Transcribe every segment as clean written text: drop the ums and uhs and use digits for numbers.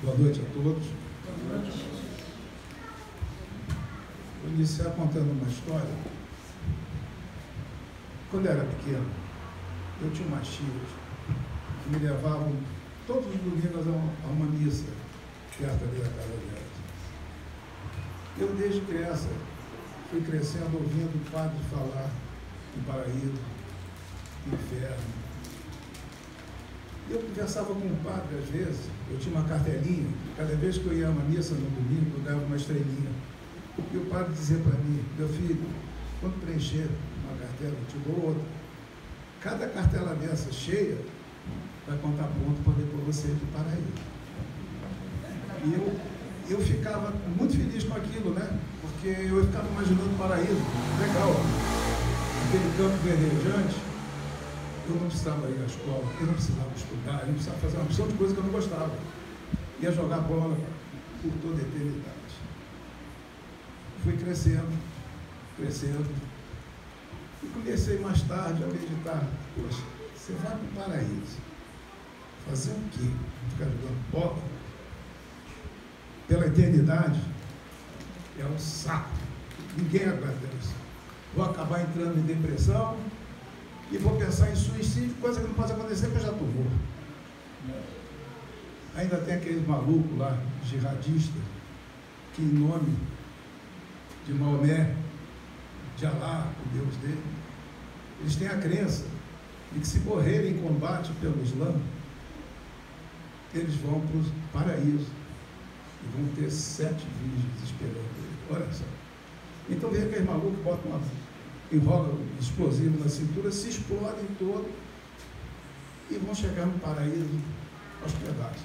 Boa noite a todos. Vou iniciar contando uma história. Quando eu era pequeno, eu tinha umas tias que me levavam todos os domingos a uma missa perto ali da casa delas. Eu, desde criança, fui crescendo ouvindo o padre falar em paraíso, inferno. Eu conversava com o padre, às vezes, eu tinha uma cartelinha, cada vez que eu ia a uma missa no domingo, eu dava uma estrelinha. E o padre dizia para mim: meu filho, quando preencher uma cartela, eu te dou outra. Cada cartela dessa cheia vai contar ponto para depois você de paraíso. E eu ficava muito feliz com aquilo, né? Porque eu ficava imaginando o paraíso. Legal, aquele campo verdejante. Eu não precisava ir à escola, eu não precisava estudar, eu não precisava fazer uma opção de coisa que eu não gostava. Ia jogar bola por toda a eternidade. Fui crescendo, e comecei mais tarde a meditar. Poxa, você vai para o paraíso, fazer o quê? Ficar jogando bola? Pela eternidade? É um saco. Ninguém aguenta isso. Vou acabar entrando em depressão, e vou pensar em suicídio, coisa que não pode acontecer, porque eu já estou morto. Ainda tem aqueles malucos lá, jihadistas, que em nome de Maomé, de Alá, o Deus dele, eles têm a crença de que se morrerem em combate pelo Islã, eles vão para o paraíso e vão ter 7 virgens esperando ele. Olha só. Então vem aqueles malucos, botam uma enrola um explosivo na cintura, se explodem todo e vão chegar no paraíso aos pedaços.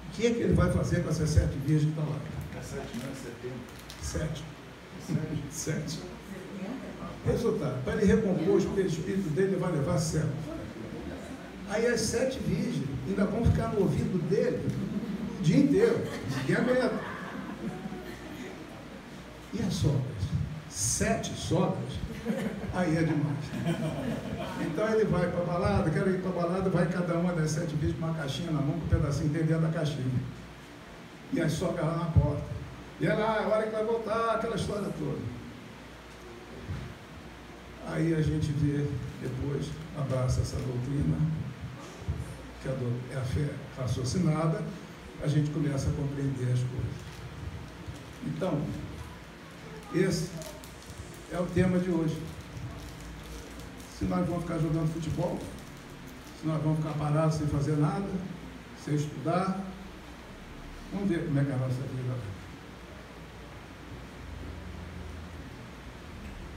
O que é que ele vai fazer com essas 7 virgens que estão lá? É 7, não é 70? 7. Resultado, para ele recompor o espírito dele, ele vai levar 7. Aí as 7 virgens ainda vão ficar no ouvido dele o dia inteiro. Ninguém aguenta. E as sobras? 7 sobras, aí é demais. Então ele vai para a balada, quero ir para a balada, vai cada uma das 7 vezes com uma caixinha na mão, com um pedacinho dentro da caixinha. E as sobras lá na porta. E ela, a hora que vai voltar, aquela história toda. Aí a gente vê, depois, abraça essa doutrina, que é a fé raciocinada, a gente começa a compreender as coisas. Então, esse é o tema de hoje. Se nós vamos ficar jogando futebol, se nós vamos ficar parados sem fazer nada, sem estudar, vamos ver como é que é a nossa vida vai.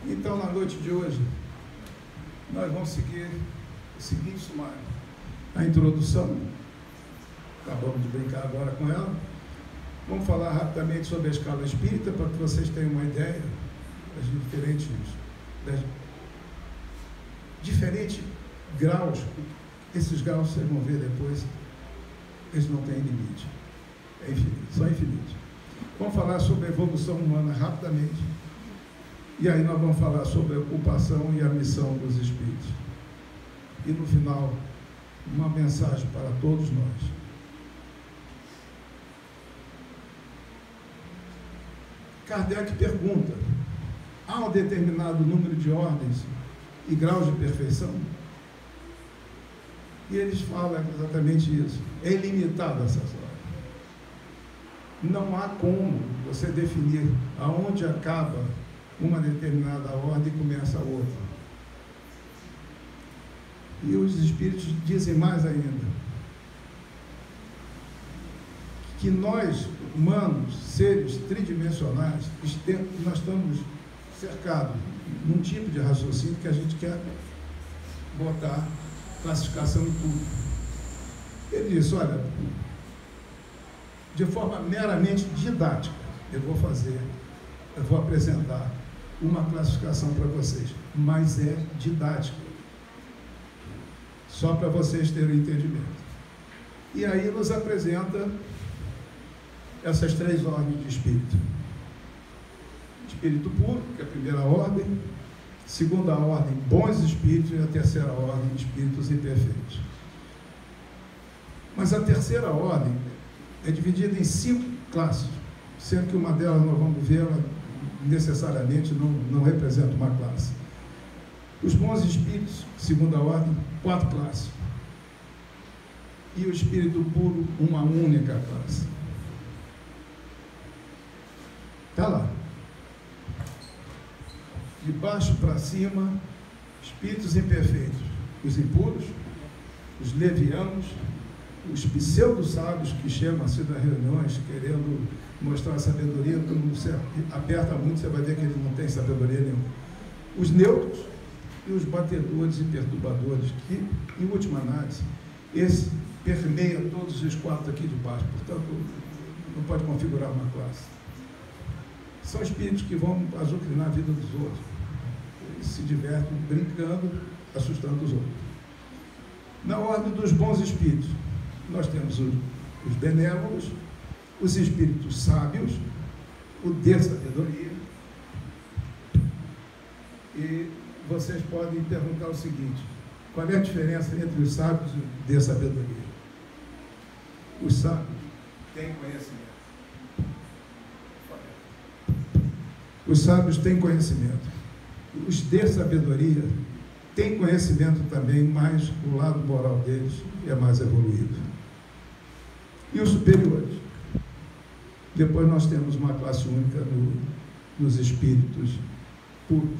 Então, na noite de hoje, nós vamos seguir o seguinte sumário. A introdução, acabamos de brincar agora com ela. Vamos falar rapidamente sobre a escala espírita, para que vocês tenham uma ideia das diferentes graus. Esses graus, vocês vão ver depois, eles não têm limite. É infinito, são infinitos. Vamos falar sobre a evolução humana rapidamente. E aí nós vamos falar sobre a ocupação e a missão dos espíritos. E no final, uma mensagem para todos nós. Kardec pergunta: há um determinado número de ordens e graus de perfeição? E eles falam exatamente isso. É ilimitada essas ordens. Não há como você definir aonde acaba uma determinada ordem e começa a outra. E os espíritos dizem mais ainda, que nós, humanos, seres tridimensionais, nós estamos cercados num tipo de raciocínio que a gente quer botar classificação em tudo. Ele disse: olha, de forma meramente didática, eu vou apresentar uma classificação para vocês, mas é didática, só para vocês terem entendimento. E aí nos apresenta essas 3 ordens de espírito. Espírito puro, que é a primeira ordem, segunda ordem, bons espíritos, e a terceira ordem, espíritos imperfeitos. Mas a terceira ordem é dividida em 5 classes, sendo que uma delas nós vamos ver, ela necessariamente não representa uma classe. Os bons espíritos, segunda ordem, 4 classes. E o espírito puro, uma única classe. Está lá. De baixo para cima, espíritos imperfeitos. Os impuros, os levianos, os pseudo-sábios que chamam-se das reuniões querendo mostrar sabedoria, quando você aperta muito, você vai ver que ele não tem sabedoria nenhuma. Os neutros e os batedores e perturbadores, que, em última análise, esse permeia todos os 4 aqui de baixo, portanto, não pode configurar uma classe. São espíritos que vão azucrinar a vida dos outros. Eles se divertem brincando, assustando os outros. Na ordem dos bons espíritos, nós temos os benévolos, os espíritos sábios, o de sabedoria. E vocês podem perguntar o seguinte: qual é a diferença entre os sábios e o de sabedoria? Os sábios têm conhecimento. Os sábios têm conhecimento. Os de sabedoria têm conhecimento também, mas o lado moral deles é mais evoluído. E os superiores? Depois nós temos uma classe única nos espíritos puros.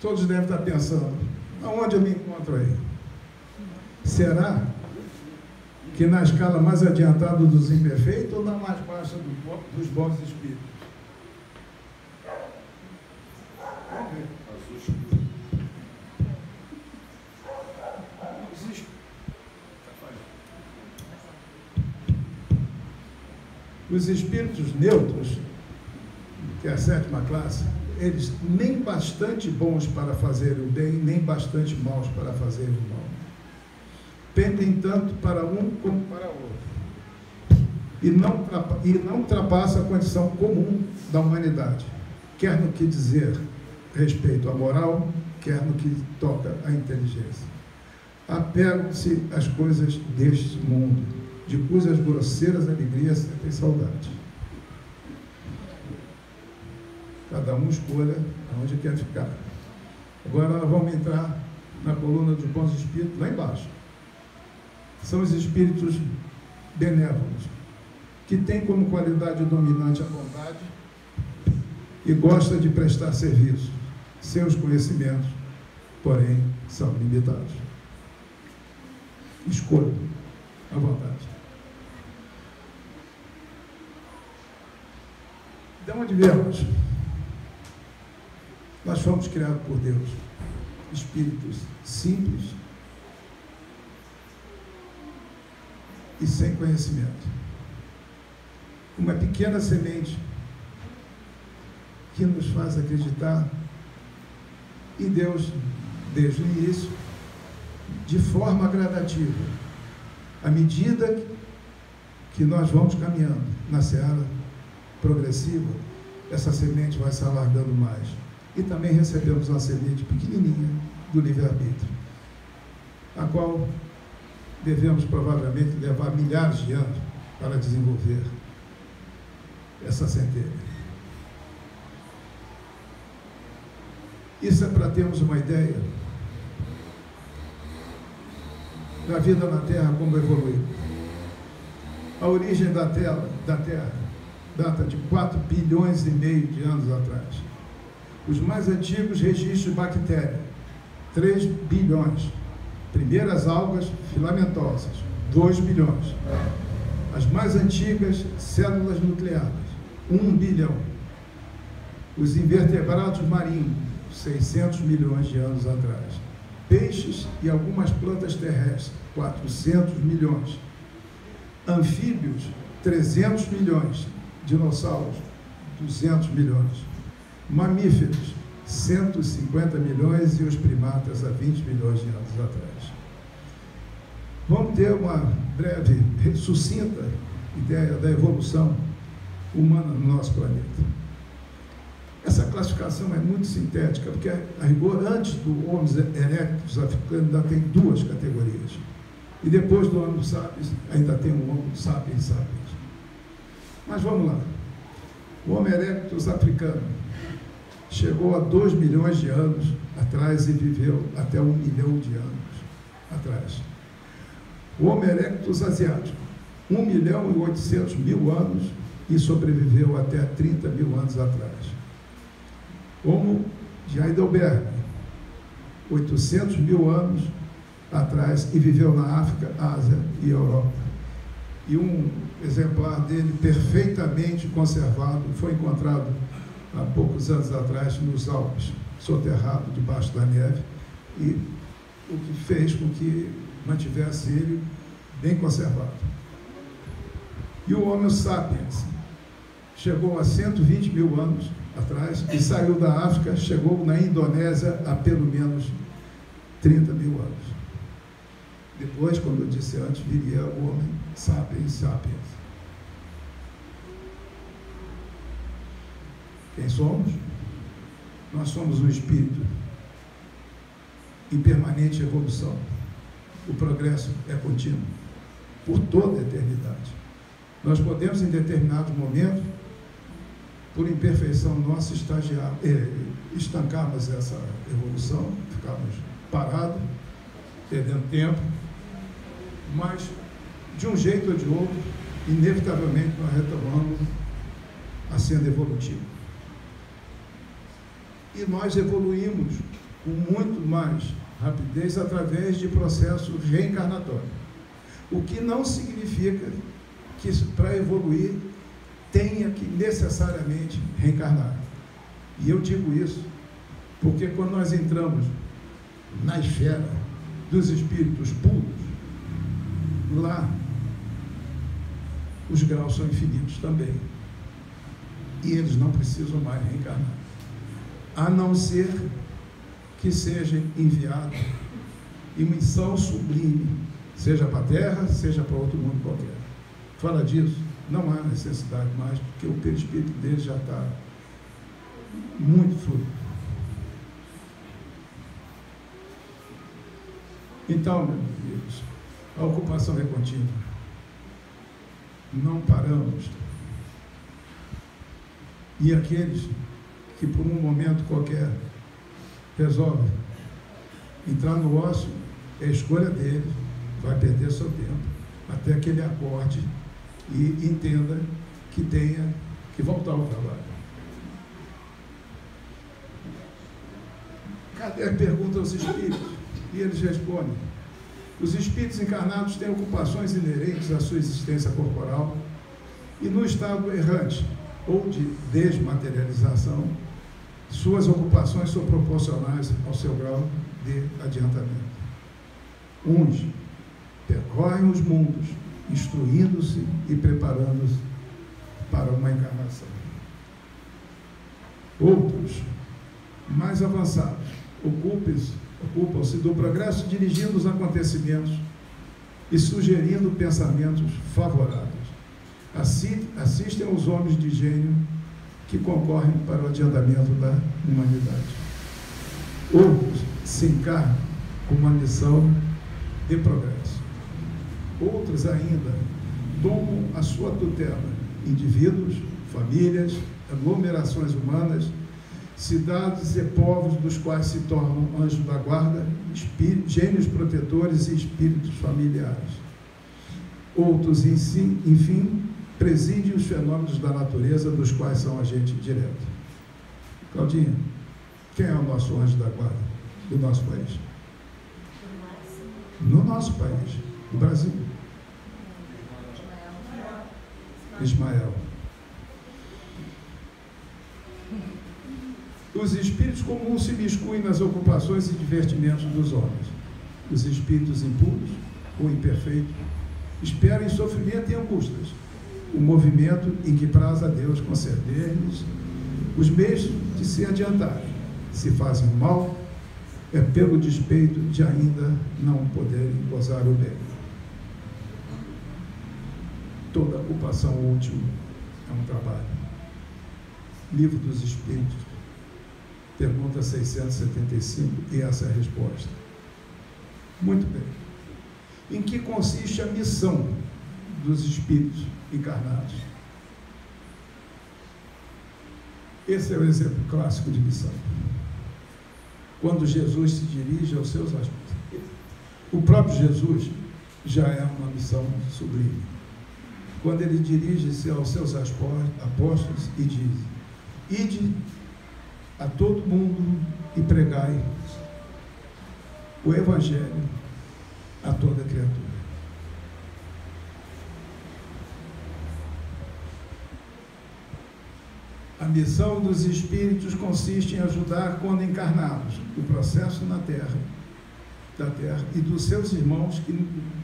Todos devem estar pensando, aonde eu me encontro aí? Será que na escala mais adiantada dos imperfeitos ou na mais baixa dos bons espíritos? Vamos ver. Os espíritos neutros, que é a 7ª classe, eles nem bastante bons para fazer o bem, nem bastante maus para fazer o mal. Pendem tanto para um como para outro. E não ultrapassa a condição comum da humanidade, quer no que dizer respeito à moral, quer no que toca à inteligência. Apegam-se às coisas deste mundo, de cujas grosseiras alegrias sentem saudade. Cada um escolha aonde quer ficar. Agora nós vamos entrar na coluna dos bons espíritos, lá embaixo. São os espíritos benévolos, que têm como qualidade dominante a bondade e gosta de prestar serviço. Seus conhecimentos, porém, são limitados. Escolha à vontade. De onde viemos? Nós fomos criados por Deus, espíritos simples e sem conhecimento. Uma pequena semente que nos faz acreditar em Deus desde o início, de forma gradativa, à medida que nós vamos caminhando na seara progressiva, essa semente vai se alargando mais. E também recebemos uma semente pequenininha do livre-arbítrio, a qual devemos provavelmente levar milhares de anos para desenvolver essa centelha. Isso é para termos uma ideia da vida na Terra, como evoluiu. A origem da Terra data de 4 bilhões e meio de anos atrás. Os mais antigos registros de bactéria, 3 bilhões. Primeiras algas filamentosas, 2 bilhões. As mais antigas células nucleares, 1 bilhão. Os invertebrados marinhos, 600 milhões de anos atrás. Peixes e algumas plantas terrestres, 400 milhões. Anfíbios, 300 milhões. Dinossauros, 200 milhões. Mamíferos, 150 milhões e os primatas há 20 milhões de anos atrás. Vamos ter uma breve, sucinta ideia da evolução humana no nosso planeta. essa classificação é muito sintética, porque, a rigor, antes do Homo erectus africano, ainda tem duas categorias. E depois do Homo sapiens, ainda tem o Homo sapiens sapiens. Mas vamos lá. O Homo erectus africano chegou a 2 milhões de anos atrás e viveu até 1 milhão de anos atrás. O Homo erectus asiático, 1 milhão e 800 mil anos e sobreviveu até 30 mil anos atrás. Homo de Heidelberg, 800 mil anos atrás e viveu na África, Ásia e Europa. E um exemplar dele perfeitamente conservado foi encontrado há poucos anos atrás nos Alpes, soterrado debaixo da neve, e o que fez com que mantivesse ele bem conservado. E o Homo sapiens chegou a 120 mil anos atrás e saiu da África, chegou na Indonésia há pelo menos 30 mil anos. Depois, como eu disse antes, viria o Homo sapiens sapiens. Quem somos? Nós somos um espírito em permanente evolução. O progresso é contínuo, por toda a eternidade. Nós podemos, em determinado momento, por imperfeição nossa, estancarmos essa evolução, ficarmos parados, perdendo tempo, mas, de um jeito ou de outro, inevitavelmente nós retomamos a senda evolutiva. E nós evoluímos com muito mais rapidez através de processo reencarnatório. O que não significa que, para evoluir, tenha que necessariamente reencarnar. E eu digo isso porque quando nós entramos na esfera dos espíritos puros, lá os graus são infinitos também. E eles não precisam mais reencarnar, a não ser que seja enviado em missão sublime, seja para a Terra, seja para outro mundo qualquer. Fora disso, não há necessidade mais, porque o perispírito dele já está muito fluido. Então, meus amigos, a ocupação é contínua. Não paramos. E aqueles que por um momento qualquer resolvem entrar no ócio, é a escolha dele, vai perder seu tempo, até que ele acorde e entenda que tenha que voltar ao trabalho. Kardec pergunta aos espíritos, e eles respondem: os espíritos encarnados têm ocupações inerentes à sua existência corporal, e no estado errante ou de desmaterialização, suas ocupações são proporcionais ao seu grau de adiantamento. Uns percorrem os mundos, instruindo-se e preparando-se para uma encarnação. Outros, mais avançados, ocupam-se do progresso, dirigindo os acontecimentos e sugerindo pensamentos favoráveis. Assistem aos homens de gênio que concorrem para o adiantamento da humanidade. Outros se encarnam com uma missão de progresso. Outros ainda tomam a sua tutela indivíduos, famílias, aglomerações humanas, cidades e povos dos quais se tornam anjos da guarda, gênios protetores e espíritos familiares. Outros, enfim, presidem os fenômenos da natureza dos quais são agente direto. Claudinha, quem é o nosso anjo da guarda do nosso país? No nosso país, no Brasil. Ismael. Os espíritos comuns se miscuem nas ocupações e divertimentos dos homens. Os espíritos impuros ou imperfeitos esperam em sofrimento e angústias o movimento em que praz a Deus conceder-lhes os meios de se adiantarem. Se fazem mal, é pelo despeito de ainda não poderem gozar o bem. Toda ocupação útil é um trabalho. Livro dos Espíritos, Pergunta 675, e essa é a resposta. Muito bem. Em que consiste a missão dos espíritos encarnados? Esse é o exemplo clássico de missão. Quando Jesus se dirige aos seus apóstolos. O próprio Jesus já é uma missão sublime. Quando ele dirige-se aos seus apóstolos e diz: ide a todo mundo e pregai o Evangelho a toda criatura. A missão dos espíritos consiste em ajudar, quando encarnados, o processo da terra e dos seus irmãos que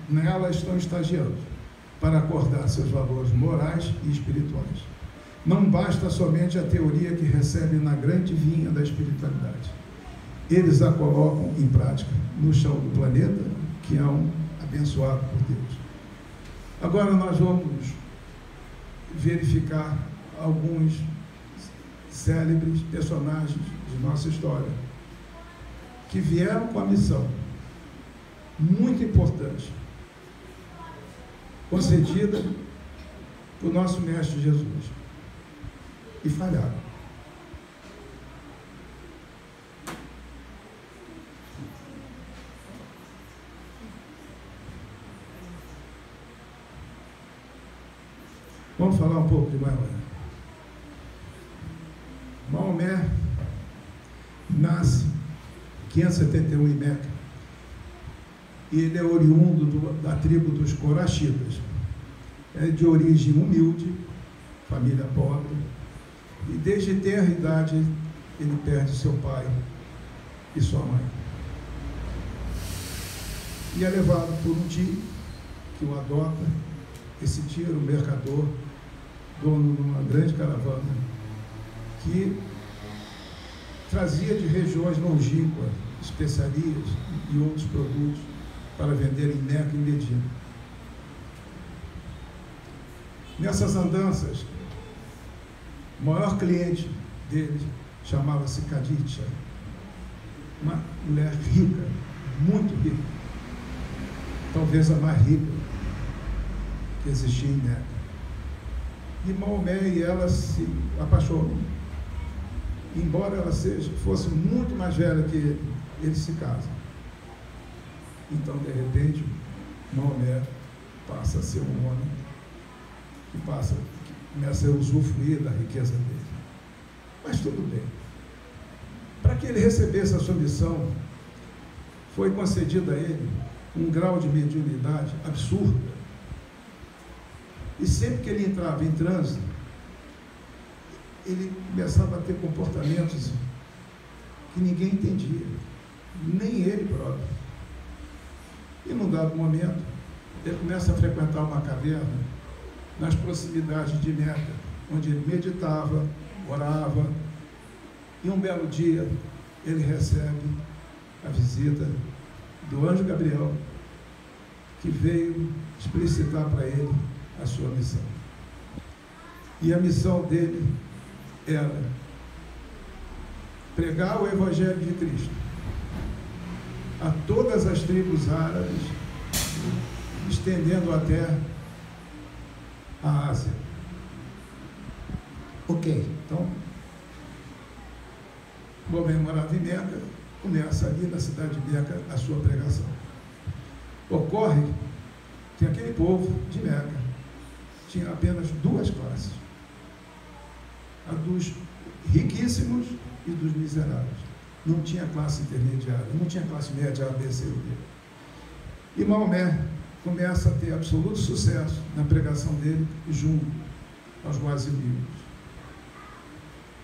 nela estão estagiando, para acordar seus valores morais e espirituais. Não basta somente a teoria que recebe na grande vinha da espiritualidade. Eles a colocam em prática no chão do planeta, que é um abençoado por Deus. Agora nós vamos verificar alguns célebres personagens de nossa história que vieram com a missão muito importante concedida por nosso Mestre Jesus e falharam. Vamos falar um pouco de Maomé. Maomé nasce em 571 em Meca. E ele é oriundo da tribo dos Coraxitas. É de origem humilde, família pobre, e desde tenra idade ele perde seu pai e sua mãe. E é levado por um tio que o adota. Esse tio era um mercador, dono de uma grande caravana, que trazia de regiões longínquas especiarias e outros produtos para vender em Meca e Medina. Nessas andanças, o maior cliente dele chamava-se Khadija, uma mulher rica, muito rica, talvez a mais rica que existia em Meca. E Maomé e ela se apaixonam. Embora ela fosse muito mais velha que ele, eles se casam. Então, de repente, Maomé passa a ser um homem que começa a usufruir da riqueza dele. Mas tudo bem. Para que ele recebesse a sua missão, foi concedido a ele um grau de mediunidade absurdo. E sempre que ele entrava em transe, ele começava a ter comportamentos que ninguém entendia, nem ele próprio. E num dado momento, ele começa a frequentar uma caverna nas proximidades de Meca, onde ele meditava, orava, e um belo dia ele recebe a visita do anjo Gabriel, que veio explicitar para ele a sua missão. E a missão dele era pregar o Evangelho de Cristo a todas as tribos árabes, estendendo até a Ásia. Ok, então, o homem morava em Meca, começa ali na cidade de Meca a sua pregação. Ocorre que aquele povo de Meca tinha apenas duas classes: a dos riquíssimos e dos miseráveis. Não tinha classe intermediária, não tinha classe média A, B, C ou D. E Maomé começa a ter absoluto sucesso na pregação dele junto aos mais humildes.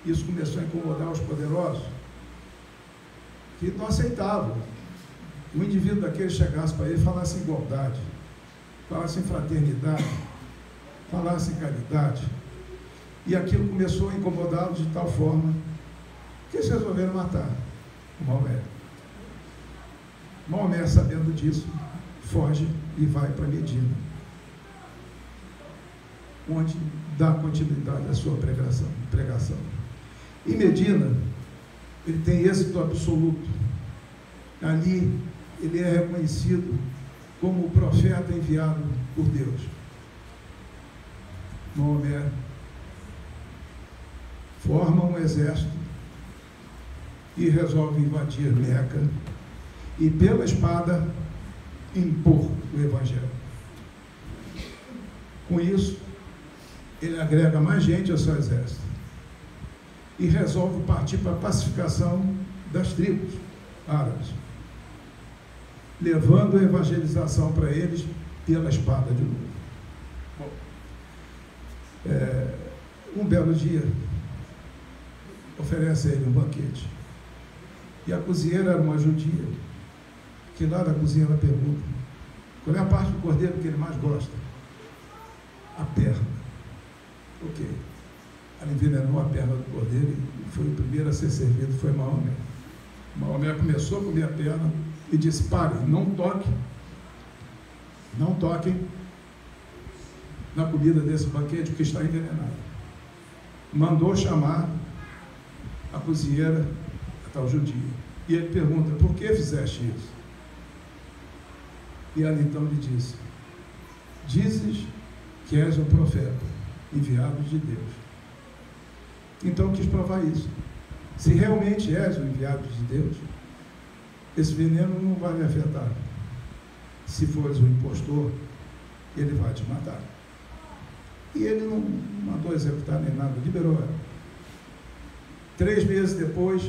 Isso começou a incomodar os poderosos, que não aceitavam que o indivíduo daquele chegasse para ele e falasse em igualdade, falasse em fraternidade, falasse em caridade. E aquilo começou a incomodá-los de tal forma que eles resolveram matar Maomé. Maomé, sabendo disso, foge e vai para Medina, onde dá continuidade à sua pregação. Em Medina, ele tem êxito absoluto. Ali, ele é reconhecido como o profeta enviado por Deus. Maomé forma um exército e resolve invadir Meca e, pela espada, impor o Evangelho. Com isso, ele agrega mais gente ao seu exército e resolve partir para a pacificação das tribos árabes, levando a evangelização para eles pela espada de novo. Um belo dia, oferece a ele um banquete. E a cozinheira era uma judia, que lá da cozinha ela pergunta: qual é a parte do cordeiro que ele mais gosta? A perna. Ok. Ela envenenou a perna do cordeiro e foi o primeiro a ser servido, foi Maomé. Maomé começou a comer a perna e disse: parem, não toquem na comida desse banquete, que está envenenado. Mandou chamar a cozinheira, a tal judia, e ele pergunta: por que fizeste isso? E ela então lhe disse: dizes que és um profeta enviado de Deus. Então quis provar isso. Se realmente és o enviado de Deus, esse veneno não vai me afetar. Se fores um impostor, ele vai te matar. E ele não mandou executar nem nada, liberou ela. 3 meses depois,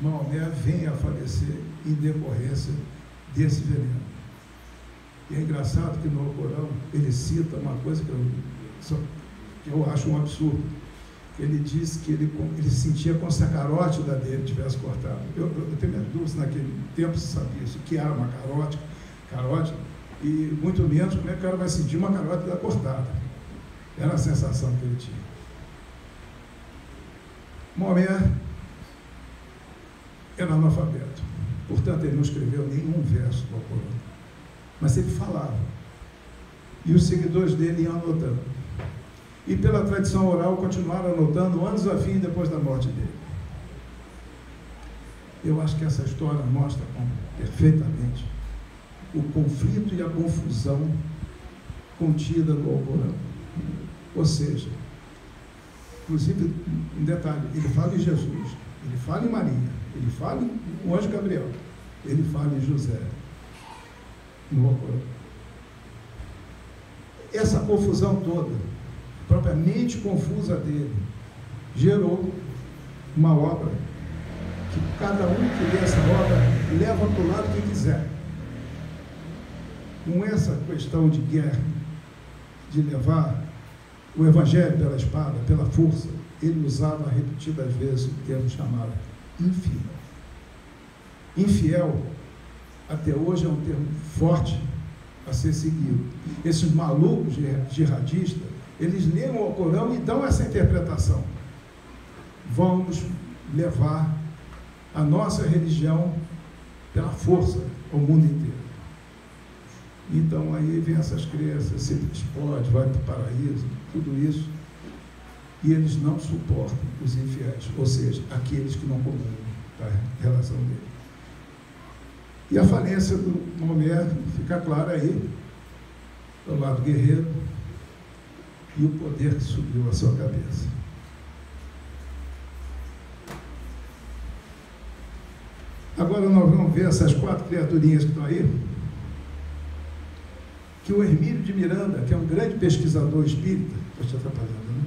Maomé vem a falecer em decorrência desse veneno. E é engraçado que no Alcorão ele cita uma coisa que eu acho um absurdo. Ele diz que ele sentia como se a carótida dele tivesse cortado. Eu tenho minhas dúvidas, naquele tempo se sabia isso, que era uma carótida, e muito menos como é que o cara vai sentir uma carótida cortada. Era a sensação que ele tinha. Maomé era analfabeto, portanto ele não escreveu nenhum verso do Alcorão, mas ele falava, e os seguidores dele iam anotando, e pela tradição oral continuaram anotando anos a fim depois da morte dele. Eu acho que essa história mostra perfeitamente o conflito e a confusão contida no Alcorão. Ou seja, inclusive, um detalhe, ele fala em Jesus, ele fala em Maria, ele fala em o anjo Gabriel, ele fala em José no Alcorão. Essa confusão toda, propriamente confusa dele, gerou uma obra que cada um que lê essa obra leva para o lado que quiser. Com essa questão de guerra, de levar o Evangelho pela espada, pela força, ele usava repetidas vezes o termo chamado infiel. Infiel, até hoje, é um termo forte a ser seguido. Esses malucos jihadistas, eles leem o Alcorão e dão essa interpretação. Vamos levar a nossa religião pela força ao mundo inteiro. Então aí vem essas crenças, se explode, vai para o paraíso, tudo isso, e eles não suportam os infiéis, ou seja, aqueles que não comungam a relação dele. E a falência do Maomé fica clara aí, do lado guerreiro, e o poder que subiu à sua cabeça. Agora nós vamos ver essas 4 criaturinhas que estão aí, que o Hermílio de Miranda, que é um grande pesquisador espírita, estou te atrapalhando, né?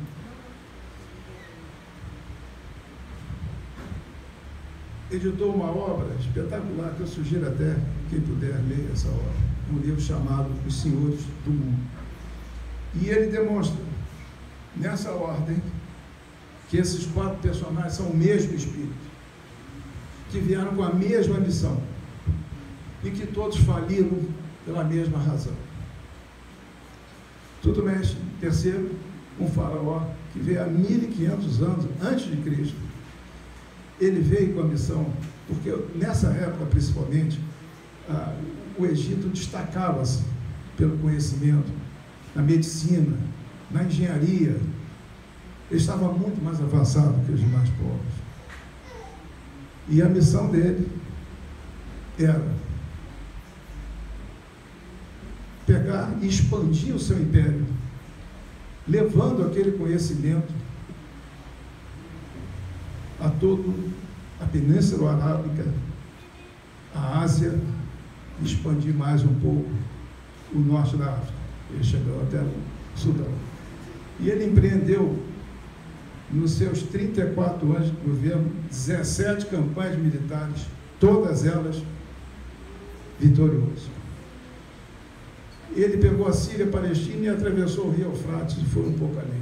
Editou uma obra espetacular, que eu sugiro até quem puder ler essa obra, um livro chamado Os Senhores do Mundo. E ele demonstra, nessa ordem, que esses 4 personagens são o mesmo espírito, que vieram com a mesma missão, e que todos faliram pela mesma razão. Tutmés III, um faraó que veio há 1500 anos antes de Cristo. Ele veio com a missão, porque nessa época, principalmente, o Egito destacava-se pelo conhecimento na medicina, na engenharia. Ele estava muito mais avançado que os demais povos. E a missão dele era pegar e expandir o seu império, levando aquele conhecimento a toda a Península Arábica, a Ásia, expandir mais um pouco o norte da África. Ele chegou até o Sudão. E ele empreendeu, nos seus 34 anos de governo, 17 campanhas militares, todas elas vitoriosas. Ele pegou a Síria, a Palestina e atravessou o rio Eufrates e foi um pouco além.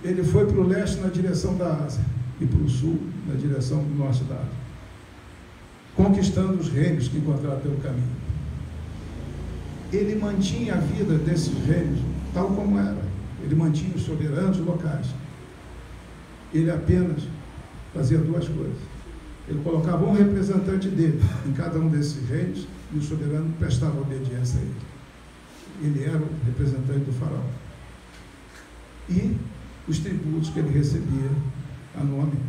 Ele foi para o leste na direção da Ásia e para o sul na direção do norte da África, conquistando os reinos que encontraram pelo caminho. Ele mantinha a vida desses reinos tal como era. Ele mantinha os soberanos locais. Ele apenas fazia duas coisas. Ele colocava um representante dele em cada um desses reinos e o soberano prestava obediência a ele. Ele era o representante do faraó. E os tributos que ele recebia anualmente.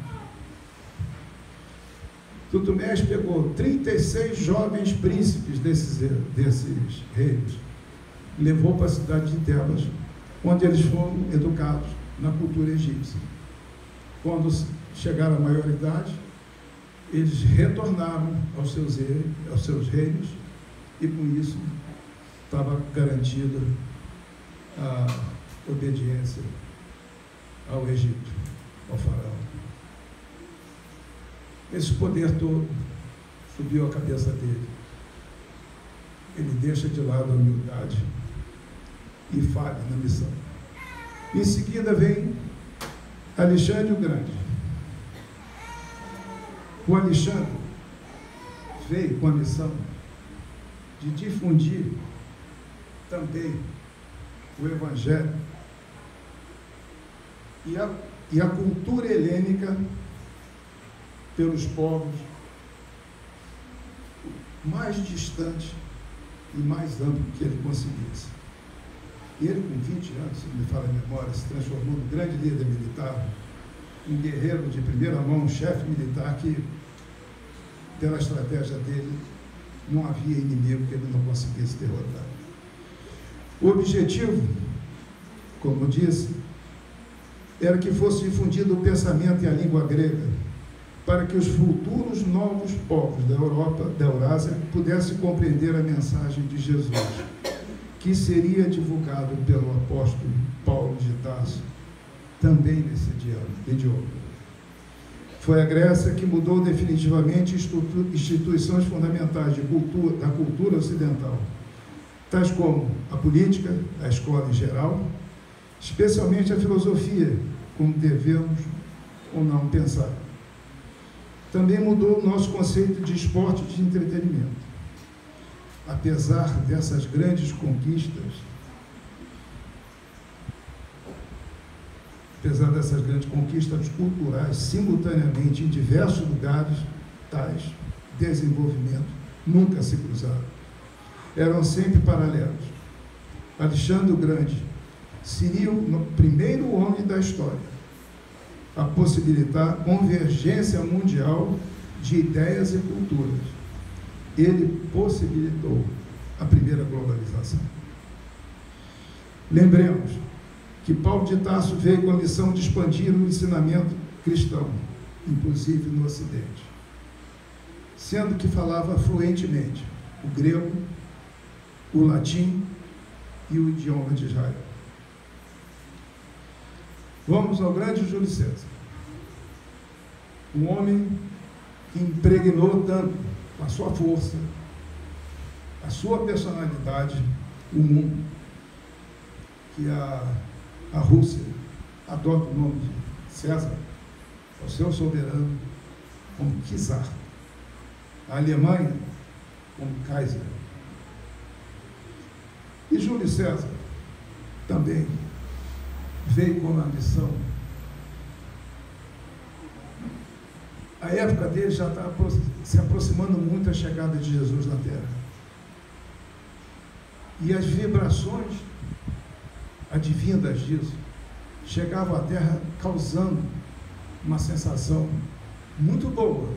Tutmés pegou 36 jovens príncipes desses reinos, levou para a cidade de Tebas, onde eles foram educados na cultura egípcia. Quando chegaram à maioridade, eles retornaram aos seus reinos e com isso estava garantida a obediência ao Egito, ao faraó. Esse poder todo subiu a cabeça dele. Ele deixa de lado a humildade e falha na missão. Em seguida vem Alexandre o Grande. O Alexandre veio com a missão de difundir também o Evangelho e a cultura helênica pelos povos mais distantes e mais amplo que ele conseguisse. Ele, com 20 anos, se me fala a memória, se transformou num grande líder militar, um guerreiro de primeira mão, um chefe militar que, pela estratégia dele, não havia inimigo que ele não conseguisse derrotar. O objetivo, como eu disse, era que fosse difundido o pensamento e a língua grega, para que os futuros novos povos da Europa, da Eurásia, pudessem compreender a mensagem de Jesus, que seria divulgado pelo apóstolo Paulo de Tarso, também nesse idioma. Foi a Grécia que mudou definitivamente instituições fundamentais da cultura ocidental, tais como a política, a escola em geral, especialmente a filosofia, como devemos ou não pensar. Também mudou o nosso conceito de esporte e de entretenimento. Apesar dessas grandes conquistas, culturais, simultaneamente em diversos lugares, tais desenvolvimentos nunca se cruzaram. Eram sempre paralelos. Alexandre o Grande seria o primeiro homem da história a possibilitar convergência mundial de ideias e culturas. Ele possibilitou a primeira globalização. Lembremos que Paulo de Tarso veio com a missão de expandir o ensinamento cristão, inclusive no Ocidente, sendo que falava fluentemente o grego, o latim e o idioma de Israel. Vamos ao grande Júlio César, um homem que impregnou tanto com a sua força, a sua personalidade, o mundo, que a Rússia adota o nome de César, o seu soberano, como czar, a Alemanha como Kaiser. E Júlio César também veio com uma missão. A época dele já está se aproximando muito da chegada de Jesus na Terra. E as vibrações advindas disso chegavam à Terra causando uma sensação muito boa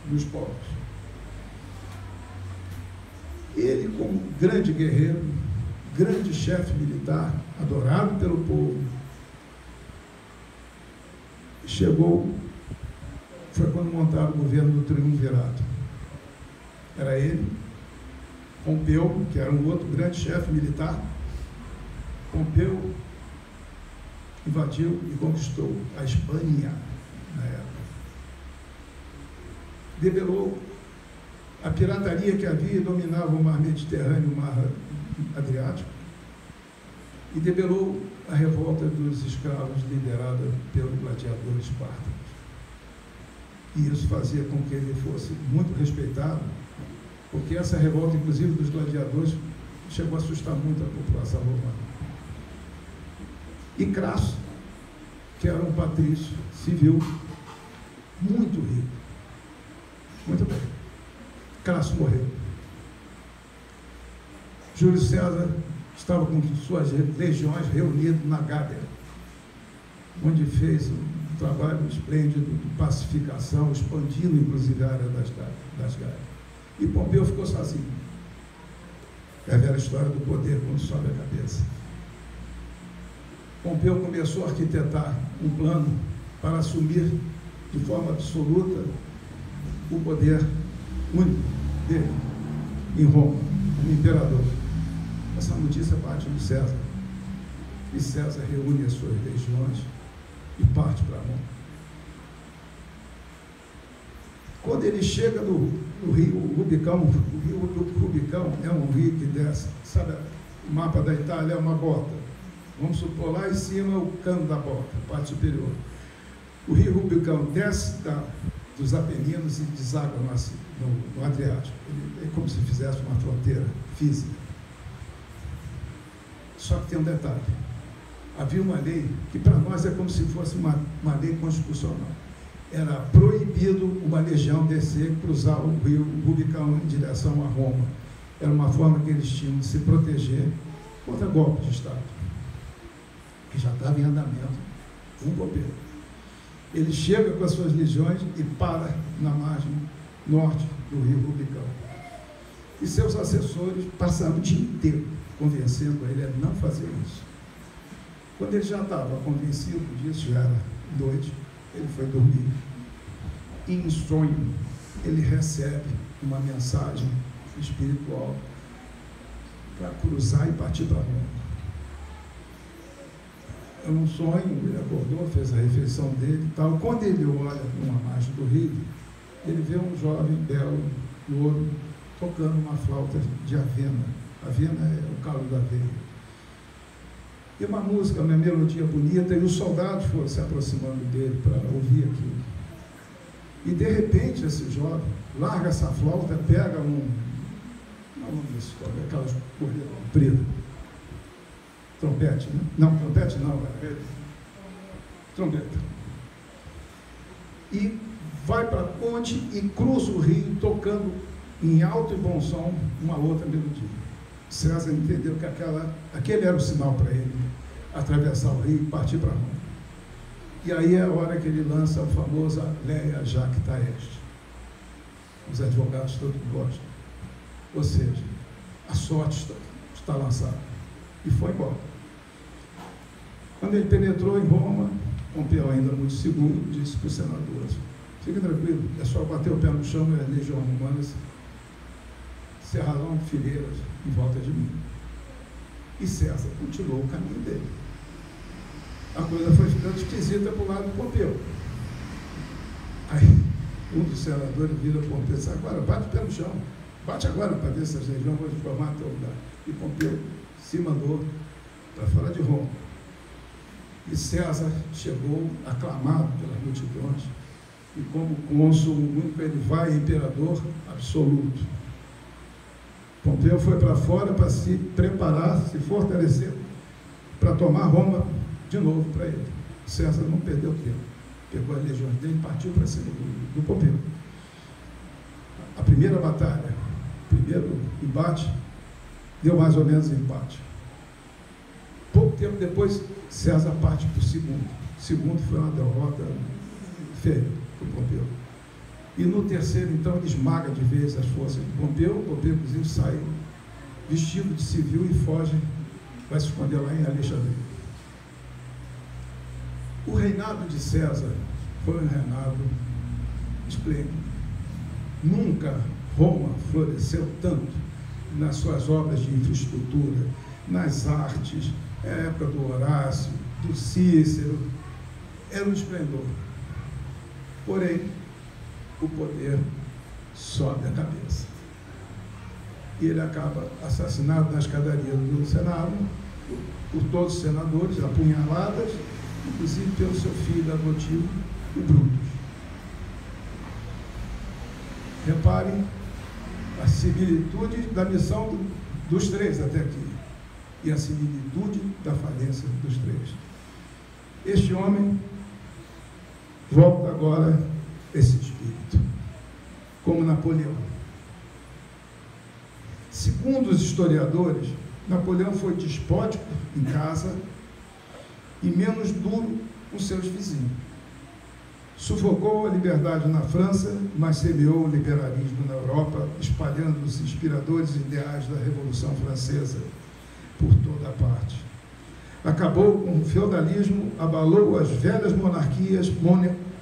dos povos. Ele, como grande guerreiro, grande chefe militar, adorado pelo povo, foi quando montaram o governo do Triunvirato. Era ele, Pompeu, que era um outro grande chefe militar. Pompeu invadiu e conquistou a Espanha na época. Debelou a pirataria que havia e dominava o mar Mediterrâneo e o mar Adriático, e debelou a revolta dos escravos liderada pelo gladiador Espartaco. E isso fazia com que ele fosse muito respeitado, porque essa revolta, inclusive dos gladiadores, chegou a assustar muito a população romana. E Crasso, que era um patrício civil muito rico. Muito bem. Crasso morreu. Júlio César estava com suas legiões reunidas na Gábia, onde fez um trabalho esplêndido de pacificação, expandindo inclusive a área das Gábias. E Pompeu ficou sozinho. É a velha história do poder quando sobe a cabeça. Pompeu começou a arquitetar um plano para assumir de forma absoluta o poder único dele em Roma, como imperador. Essa notícia parte de César. E César reúne as suas legiões e parte para Roma. Quando ele chega no rio Rubicão, o rio Rubicão é um rio que desce, sabe, o mapa da Itália é uma bota. Vamos supor, lá em cima é o cano da bota, a parte superior. O rio Rubicão desce dos Apeninos e deságua no Adriático. É como se fizesse uma fronteira física. Só que tem um detalhe. Havia uma lei que para nós é como se fosse uma lei constitucional. Era proibido uma legião descer e cruzar o rio Rubicão em direção a Roma. Era uma forma que eles tinham de se proteger contra golpe de Estado, que já estava em andamento, um copeiro. Ele chega com as suas legiões e para na margem norte do rio Rubicão. E seus assessores passaram o dia inteiro convencendo ele a não fazer isso. Quando ele já estava convencido disso, já era noite, ele foi dormir. E em sonho, ele recebe uma mensagem espiritual para cruzar e partir para Roma. É um sonho, ele acordou, fez a refeição dele e tal. Quando ele olha para uma margem do rio, ele vê um jovem belo, louro, tocando uma flauta de avena. Avena é o calo da aveia. E uma música, uma melodia bonita, e os soldados foram se aproximando dele para ouvir aquilo. E de repente esse jovem larga essa flauta, pega não é isso, aquelas coisas pretas. Trompete, né? Não, trompete não, trompeta. E vai para a ponte e cruza o rio, tocando em alto e bom som uma outra melodia. César entendeu que aquele era o sinal para ele atravessar o rio e partir para Roma. E aí é a hora que ele lança o famoso Leia Jacta Est. Os advogados todos gostam. Ou seja, a sorte está lançada. E foi embora. Quando ele penetrou em Roma, Pompeu, ainda muito seguro, disse para os senadores: fique tranquilo, é só bater o pé no chão e as legiões romanas cerrarão fileiras em volta de mim. E César continuou o caminho dele. A coisa foi ficando esquisita para o lado de Pompeu. Aí um dos senadores vira Pompeu e disse: agora bate o pé no chão, bate agora para ver se as legiões vão formar teu lugar. E Pompeu se mandou para fora de Roma. E César chegou aclamado pelas multidões, e como cônsul único ele vai imperador absoluto. Pompeu foi para fora para se preparar, se fortalecer, para tomar Roma de novo para ele. César não perdeu tempo, pegou as legiões dele e partiu para cima do Pompeu. A primeira batalha, o primeiro embate, deu mais ou menos empate. Pouco tempo depois, César parte para o segundo. O segundo foi uma derrota feia. do Pompeu. E no terceiro, então, ele esmaga de vez as forças de Pompeu. Pompeu, inclusive, sai vestido de civil e foge, vai se esconder lá em Alexandria. O reinado de César foi um reinado esplêndido. Nunca Roma floresceu tanto nas suas obras de infraestrutura, nas artes, na época do Horácio, do Cícero, era um esplendor. Porém, o poder sobe a cabeça. E ele acaba assassinado na escadaria do Senado, por todos os senadores, apunhaladas, inclusive pelo seu filho adotivo, o Brutus. Reparem a similitude da missão dos três até aqui e a similitude da falência dos três. Este homem volta agora esse espírito, como Napoleão. Segundo os historiadores, Napoleão foi despótico em casa e menos duro com seus vizinhos. Sufocou a liberdade na França, mas semeou o liberalismo na Europa, espalhando os inspiradores ideais da Revolução Francesa por toda a parte. Acabou com o feudalismo, abalou as velhas monarquias,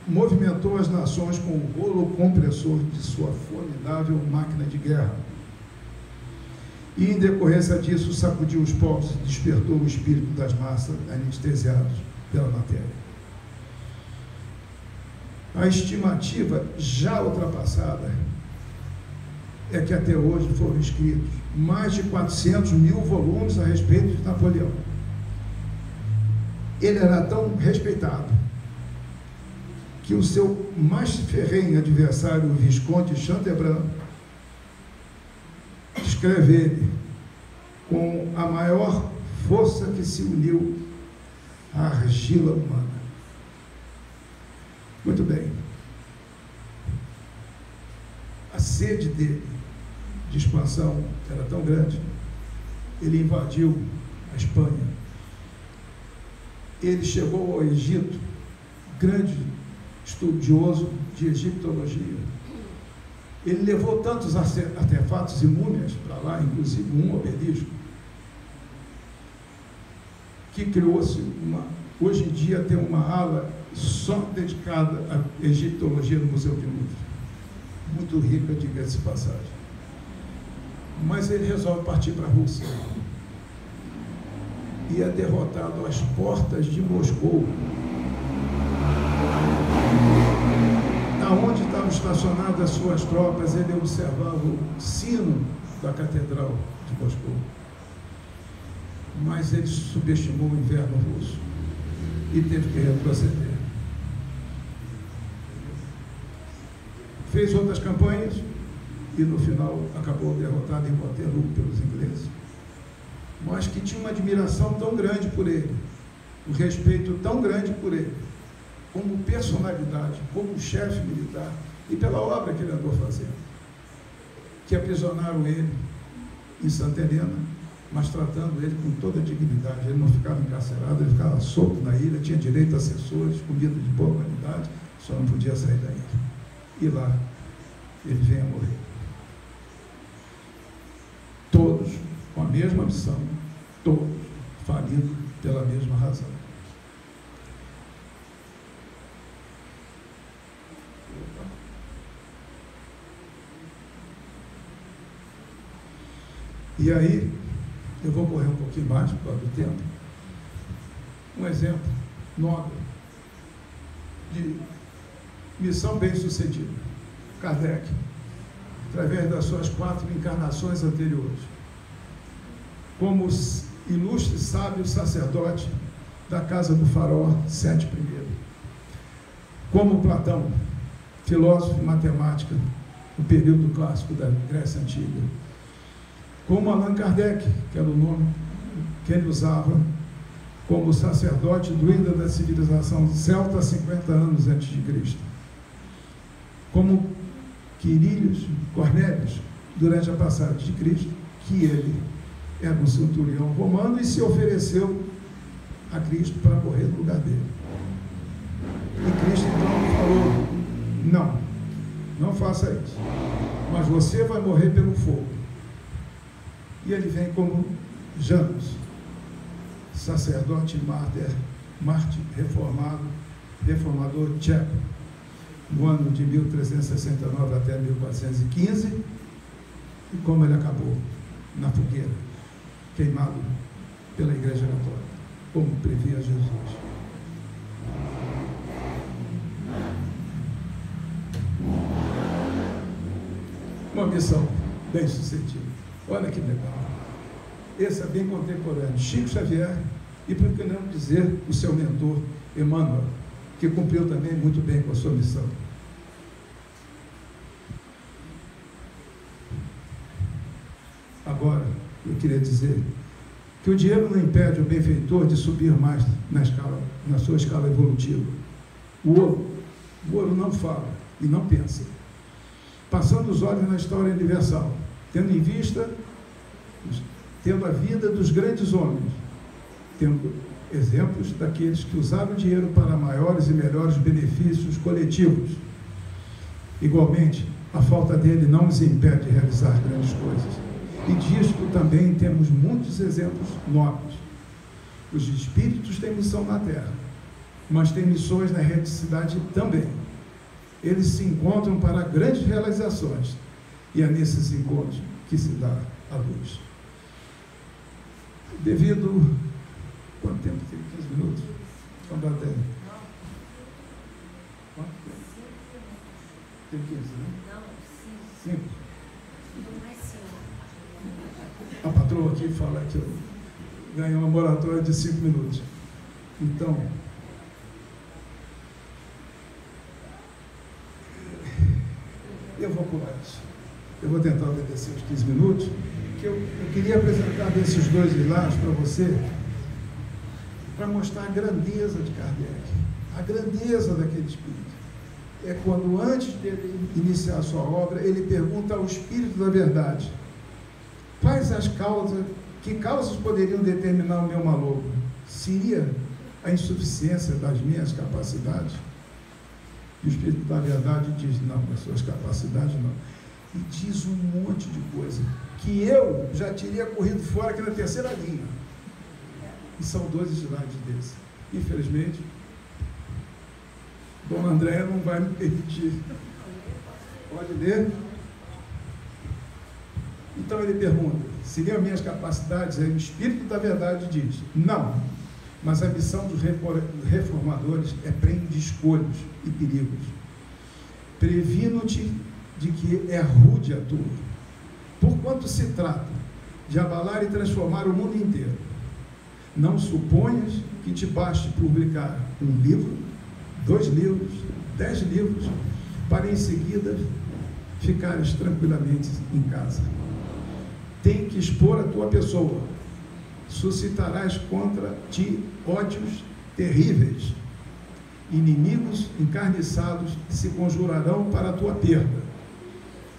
movimentou as nações com o rolo compressor de sua formidável máquina de guerra. E, em decorrência disso, sacudiu os povos e despertou o espírito das massas anestesiados pela matéria. A estimativa já ultrapassada é que até hoje foram escritos mais de 400 mil volumes a respeito de Napoleão. Ele era tão respeitado que o seu mais ferrenho adversário, o Visconde Chateaubriand, descreve ele com a maior força que se uniu à argila humana. Muito bem. A sede dele de expansão era tão grande, ele invadiu a Espanha. Ele chegou ao Egito, grande estudioso de egiptologia. Ele levou tantos artefatos e múmias para lá, inclusive um obelisco, que criou-se hoje em dia tem uma ala só dedicada à egiptologia no Museu de Louvre. Muito rica, diga-se de passagem. Mas ele resolve partir para a Rússia. E é derrotado às portas de Moscou, aonde estavam estacionadas as suas tropas. Ele observava o sino da Catedral de Moscou. Mas ele subestimou o inverno russo e teve que retroceder. Fez outras campanhas e no final acabou derrotado em Waterloo pelos ingleses, mas que tinha uma admiração tão grande por ele, um respeito tão grande por ele, como personalidade, como chefe militar e pela obra que ele andou fazendo, que aprisionaram ele em Santa Helena, mas tratando ele com toda a dignidade. Ele não ficava encarcerado, ele ficava solto na ilha, tinha direito a assessores, comida de boa qualidade, só não podia sair da ilha. E lá ele vem a morrer. Todos com a mesma missão, todos falindo pela mesma razão. E aí, eu vou correr um pouquinho mais por causa do tempo. Um exemplo nobre de missão bem-sucedida. Kardec, através das suas 4 encarnações anteriores, como ilustre sábio sacerdote da Casa do Faraó, Sete I, como Platão, filósofo e matemática no período clássico da Grécia Antiga, como Allan Kardec, que era o nome que ele usava, como sacerdote druida da civilização celta 50 anos antes de Cristo, como Quirilius Cornélios, durante a passagem de Cristo, que ele era um centurião romano e se ofereceu a Cristo para morrer no lugar dele. E Cristo então falou: não faça isso, mas você vai morrer pelo fogo. E ele vem como Janus, sacerdote mártir reformador tcheco, no ano de 1369 até 1415, e como ele acabou na fogueira, queimado pela Igreja Católica, como previa Jesus. Uma missão bem sucedida. Olha que legal. Esse é bem contemporâneo. Chico Xavier, e por que não dizer o seu mentor, Emmanuel, que cumpriu também muito bem com a sua missão. Agora, eu queria dizer que o dinheiro não impede o benfeitor de subir mais na sua escala evolutiva. O ouro não fala e não pensa. Passando os olhos na história universal, tendo em vista, tendo a vida dos grandes homens, tendo exemplos daqueles que usaram o dinheiro para maiores e melhores benefícios coletivos. Igualmente, a falta dele não nos impede de realizar grandes coisas. E disto também temos muitos exemplos nobres. Os espíritos têm missão na Terra, mas têm missões na reticidade também. Eles se encontram para grandes realizações, e é nesses encontros que se dá a luz. Devido... Quanto tempo tem? 15 minutos? Quanto até? Quanto tempo? Tem 15, né? Não, 5. 5? A patroa aqui fala que eu ganhei uma moratória de 5 minutos. Então, eu vou pular isso. Eu vou tentar obedecer os 15 minutos, que eu queria apresentar desses dois hilários para você, para mostrar a grandeza de Kardec, a grandeza daquele espírito. É quando, antes de ele iniciar a sua obra, ele pergunta ao Espírito da Verdade: quais as causas, que causas poderiam determinar o meu malogro? Seria a insuficiência das minhas capacidades? E o Espírito da Verdade diz: não, as suas capacidades não. E diz um monte de coisa que eu já teria corrido fora aqui na terceira linha. E são 2 slides desses. Infelizmente, Dona Andréia não vai me permitir. Pode ler? Então ele pergunta: seriam minhas capacidades? Aí o Espírito da Verdade diz: não, mas a missão dos reformadores é prêmio de escolhas e perigos. Previno-te de que é rude a tua, porquanto se trata de abalar e transformar o mundo inteiro. Não suponhas que te baste publicar 1 livro, 2 livros, 10 livros, para em seguida ficares tranquilamente em casa. Tem que expor a tua pessoa, suscitarás contra ti ódios terríveis, inimigos encarniçados se conjurarão para a tua perda,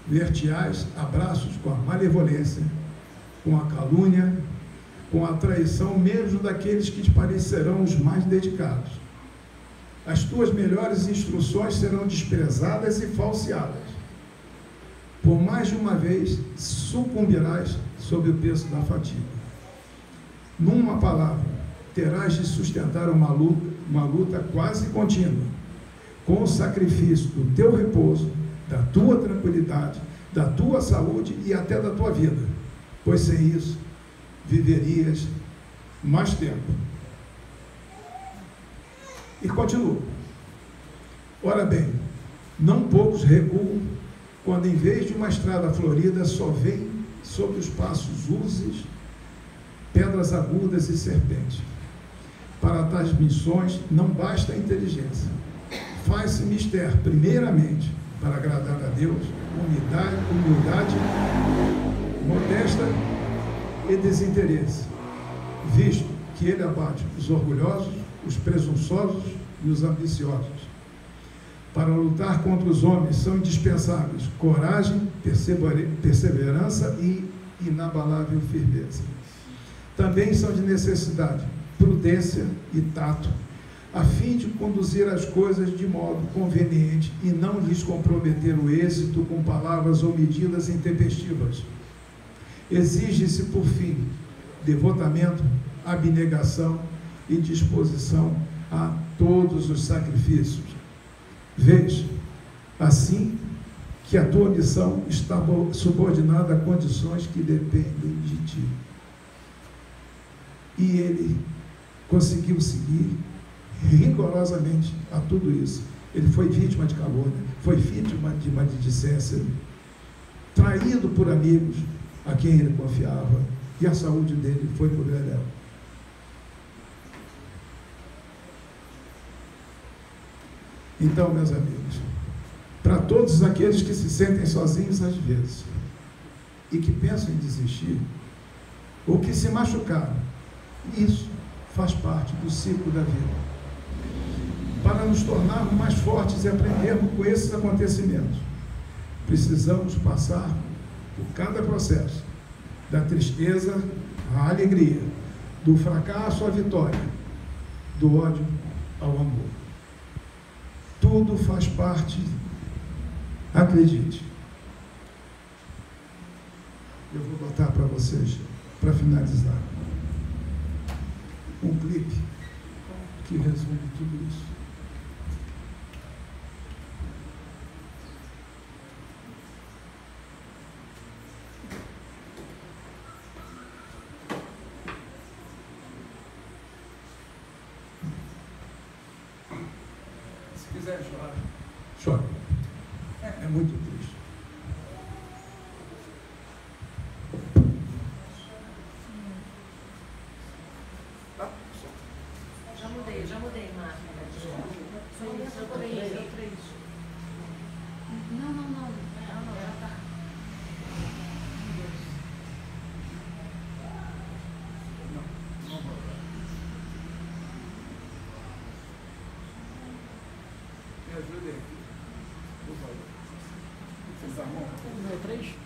ver-te-ás abraços com a malevolência, com a calúnia, com a traição mesmo daqueles que te parecerão os mais dedicados. As tuas melhores instruções serão desprezadas e falseadas. Por mais de uma vez sucumbirás sob o peso da fadiga. Numa palavra, terás de sustentar uma luta quase contínua, com o sacrifício do teu repouso, da tua tranquilidade, da tua saúde e até da tua vida, pois sem isso viverias mais tempo. E continua: ora bem, não poucos recuam quando, em vez de uma estrada florida, só vem sobre os passos urzes, pedras agudas e serpentes. Para tais missões não basta a inteligência. Faz-se mister, primeiramente, para agradar a Deus, humildade modesta e desinteresse, visto que ele abate os orgulhosos, os presunçosos e os ambiciosos. Para lutar contra os homens são indispensáveis coragem, perseverança e inabalável firmeza. Também são de necessidade prudência e tato, a fim de conduzir as coisas de modo conveniente e não lhes comprometer o êxito com palavras ou medidas intempestivas. Exige-se, por fim, devotamento, abnegação e disposição a todos os sacrifícios. Vês, assim que a tua missão está subordinada a condições que dependem de ti. E ele conseguiu seguir rigorosamente a tudo isso. Ele foi vítima de calúnia, foi vítima de maledicência, traído por amigos a quem ele confiava, e a saúde dele foi por Beléu. Então, meus amigos, para todos aqueles que se sentem sozinhos às vezes e que pensam em desistir, ou que se machucaram, isso faz parte do ciclo da vida. Para nos tornarmos mais fortes e aprendermos com esses acontecimentos, precisamos passar por cada processo, da tristeza à alegria, do fracasso à vitória, do ódio ao amor. Tudo faz parte, acredite. Eu vou botar para vocês, para finalizar, um clipe que resume tudo isso. Se quiser chorar. Chora. É muito triste. Já mudei, Márcia. Já mudei. Não, já tá. Me ajude aqui. Por favor. Vocês arrumam? 3.